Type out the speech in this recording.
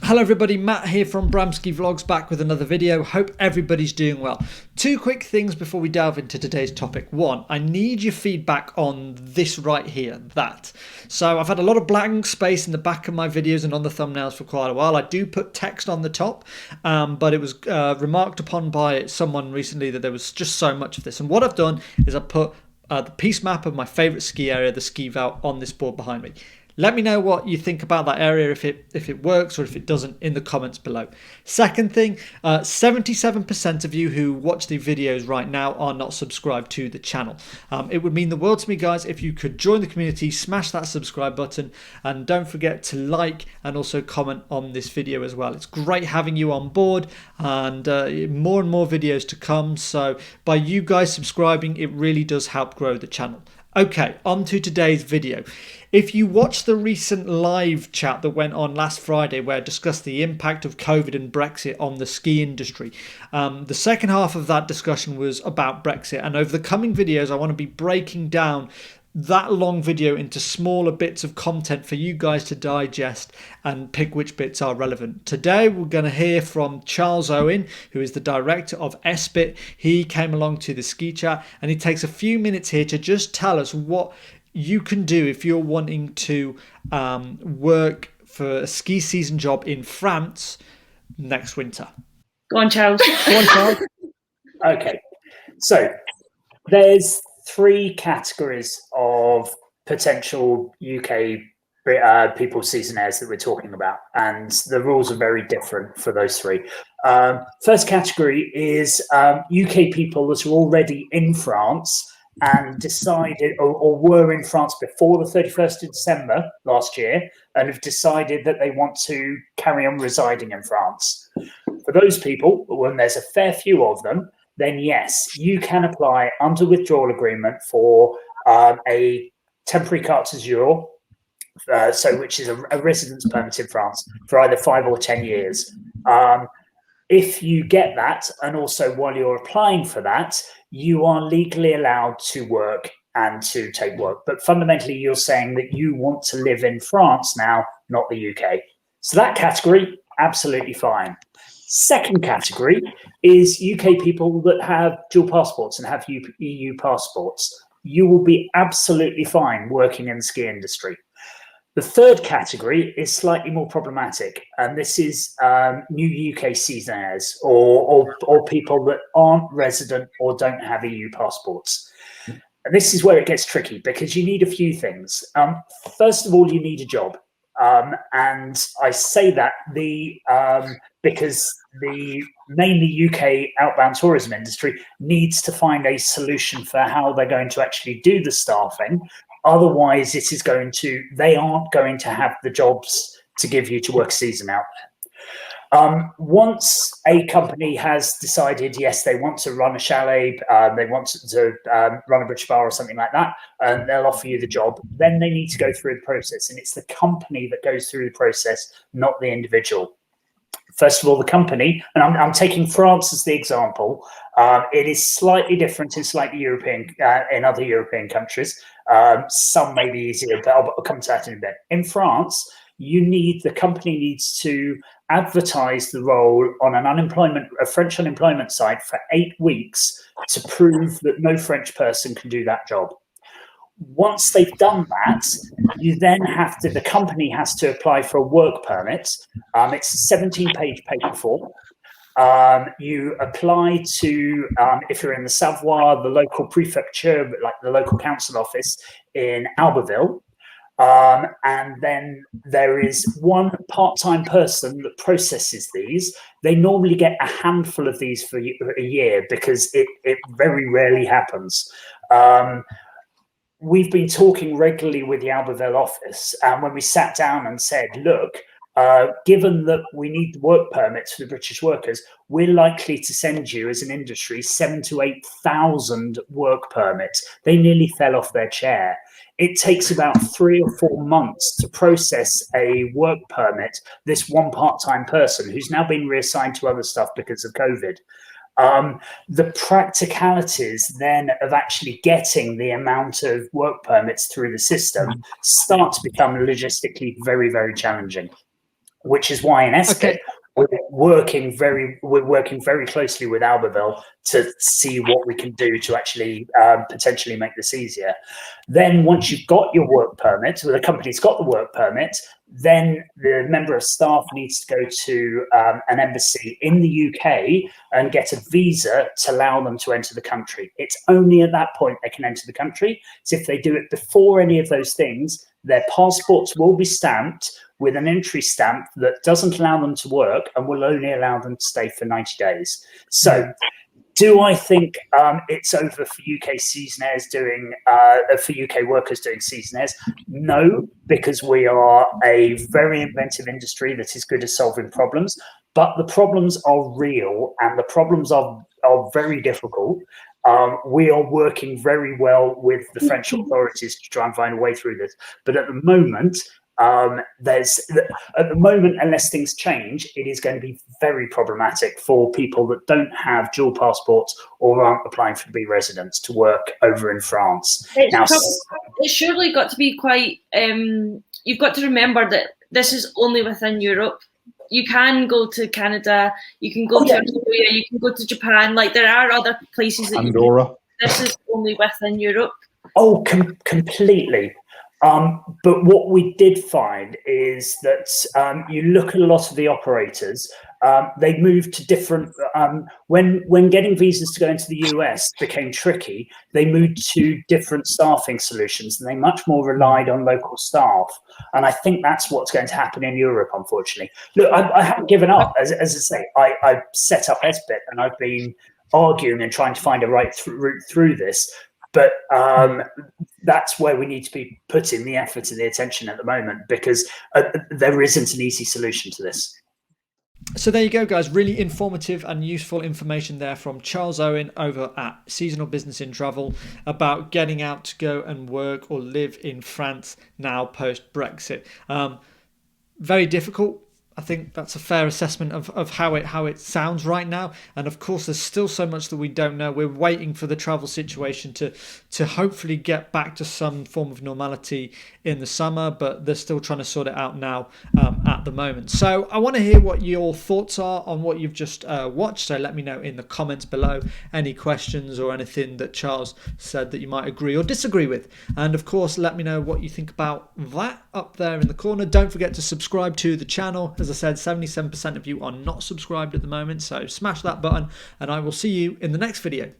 Hello everybody, Matt here from Bramski Vlogs, back with another video. Hope everybody's doing well. Two quick things before we delve into today's topic. One, I need your feedback on this right here, that. So I've had a lot of blank space in the back of my videos and on the thumbnails for quite a while. I do put text on the top, but it was remarked upon by someone recently that there was just so much of this. And what I've done is I put the piece map of my favourite ski area, the ski veld, on this board behind me. Let me know what you think about that area, if it works or if it doesn't, in the comments below. Second thing, 77% of you who watch the videos right now are not subscribed to the channel. It would mean the world to me, guys, if you could join the community, smash that subscribe button, and don't forget to like and also comment on this video as well. It's great having you on board, and more videos to come. So by you guys subscribing, it really does help grow the channel. Okay, on to today's video. If you watched the recent live chat that went on last Friday where I discussed the impact of COVID and Brexit on the ski industry, the second half of that discussion was about Brexit, and over the coming videos I want to be breaking down that long video into smaller bits of content for you guys to digest and pick which bits are relevant. Today we're going to hear from Charles Owen, who is the director of SBiT. He came along to the ski chat and he takes a few minutes here to just tell us what you can do if you're wanting to work for a ski season job in France next winter. Go on, Charles. Go on, Charles. Okay, so there's three categories of potential UK people seasonaires that we're talking about, and the rules are very different for those three. First category is UK people that are already in France and decided or were in France before the 31st of December last year and have decided that they want to carry on residing in France. For those people, when there's a fair few of them, then yes, you can apply under withdrawal agreement for a temporary carte séjour, which is a residence permit in France for either 5 or 10 years. If you get that, and also while you're applying for that, you are legally allowed to work and to take work. But fundamentally, you're saying that you want to live in France now, not the UK. So that category, absolutely fine. Second category is UK people that have dual passports and have EU passports. You will be absolutely fine working in the ski industry. The third category is slightly more problematic, and this is new UK seasonaires or people that aren't resident or don't have EU passports. And this is where it gets tricky because you need a few things. First of all, you need a job. And I say that because the mainly UK outbound tourism industry needs to find a solution for how they're going to actually do the staffing. Otherwise, they aren't going to have the jobs to give you to work a season out. Once a company has decided, yes, they want to run a chalet, they want to run a British bar or something like that, and they'll offer you the job, then they need to go through the process. And it's the company that goes through the process, not the individual. First of all, the company, and I'm taking France as the example. It is slightly different in other European countries. Some may be easier, but I'll come to that in a bit. In France, the company needs to advertise the role on a French unemployment site for 8 weeks to prove that no French person can do that job. Once they've done that, the company has to apply for a work permit. It's a 17-page paper form. You apply to, if you're in the Savoie, the local prefecture, like the local council office in Albertville. And then there is one part-time person that processes these. They normally get a handful of these for a year because it very rarely happens. We've been talking regularly with the Albertville office, and when we sat down and said, look, given that we need work permits for the British workers, we're likely to send you as an industry 7,000 to 8,000 work permits. They nearly fell off their chair. It takes about 3 or 4 months to process a work permit, this one part-time person who's now been reassigned to other stuff because of COVID. The practicalities then of actually getting the amount of work permits through the system start to become logistically very, very challenging. which is why in SBiT, we're working very closely with Albertville to see what we can do to actually potentially make this easier. Then once you've got your work permit, or the company's got the work permit, then the member of staff needs to go to an embassy in the UK and get a visa to allow them to enter the country. It's only at that point they can enter the country. So if they do it before any of those things, their passports will be stamped with an entry stamp that doesn't allow them to work and will only allow them to stay for 90 days. So do I think it's over for UK Seasonaires doing, for UK workers doing Seasonaires? No, because we are a very inventive industry that is good at solving problems, but the problems are real and the problems are very difficult. We are working very well with the French authorities to try and find a way through this. But at the moment, unless things change, it is going to be very problematic for people that don't have dual passports or aren't applying for to be residents to work over in France. It's surely got to be quite, you've got to remember that this is only within Europe. You can go to Canada, you can go to Australia, you can go to Japan. Like, there are other places that Andorra. This is only within Europe. Oh, completely. But what we did find is that you look at a lot of the operators, they moved to different, when getting visas to go into the US became tricky, they moved to different staffing solutions and they much more relied on local staff. And I think that's what's going to happen in Europe, unfortunately. Look, I haven't given up. As I say, I set up SBiT and I've been arguing and trying to find a route through this. But that's where we need to be putting the effort and the attention at the moment, because there isn't an easy solution to this. So there you go, guys. Really informative and useful information there from Charles Owen over at Seasonal Business in Travel about getting out to go and work or live in France now post-Brexit. Very difficult. I think that's a fair assessment of how it sounds right now. And of course, there's still so much that we don't know. We're waiting for the travel situation to hopefully get back to some form of normality in the summer, but they're still trying to sort it out now at the moment. So I want to hear what your thoughts are on what you've just watched. So let me know in the comments below any questions or anything that Charles said that you might agree or disagree with. And of course, let me know what you think about that up there in the corner. Don't forget to subscribe to the channel. As I said, 77% of you are not subscribed at the moment, so smash that button and I will see you in the next video.